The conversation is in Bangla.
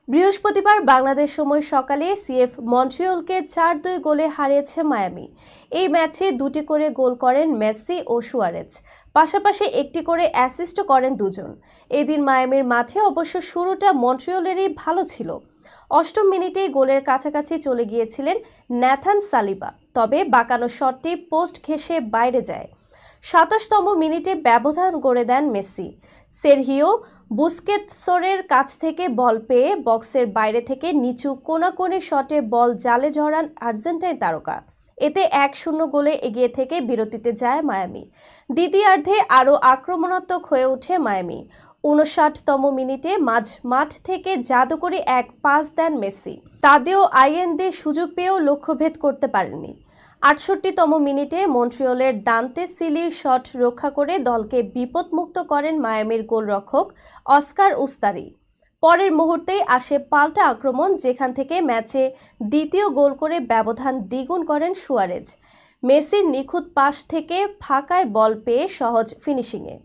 বৃহস্পতিবার বাংলাদেশ সময় সকালে সিএফ মন্ট্রিয়লকে ৪-২ গোলে হারিয়েছে মায়ামি। এই ম্যাচে দুটি করে গোল করেন মেসি ও সুয়ারেজ, পাশাপাশি একটি করে অ্যাসিস্টও করেন দুজন। এদিন মায়ামির মাঠে অবশ্য শুরুটা মন্ট্রিয়লেরই ভালো ছিল। অষ্টম মিনিটেই গোলের কাছাকাছি চলে গিয়েছিলেন ন্যাথান সালিবা, তবে বাঁকানো শটটি পোস্ট ঘেঁষে বাইরে যায়। ২৭তম মিনিটে ব্যবধান গড়ে দেন মেসি। সেরহিও বুস্কেতসের কাছ থেকে বল পেয়ে বক্সের বাইরে থেকে নিচু কোণাকোণি শটে বল জালে জড়ান আর্জেন্টাইন তারকা। এতে ১-০ গোলে এগিয়ে থেকে বিরতিতে যায় মায়ামি। দ্বিতীয়ার্ধে আরও আক্রমণাত্মক হয়ে ওঠে মায়ামি। ৫৯তম মিনিটে মাঠ থেকে জাদুকরী এক পাস দেন মেসি। তাদেও আইয়েন্দে সুযোগ পেয়েও লক্ষ্যভেদ করতে পারেননি। ৬৮তম মিনিটে মন্ট্রিয়লের দান্তে সিলির শট রক্ষা করে দলকে বিপদমুক্ত করেন মায়ামির গোলরক্ষক অস্কার উস্তারি। পরের মুহূর্তেই আসে পাল্টা আক্রমণ, যেখান থেকে ম্যাচে দ্বিতীয় গোল করে ব্যবধান দ্বিগুণ করেন সুয়ারেজ। মেসির নিখুঁত পাস থেকে ফাঁকায় বল পেয়ে সহজ ফিনিশিংয়ে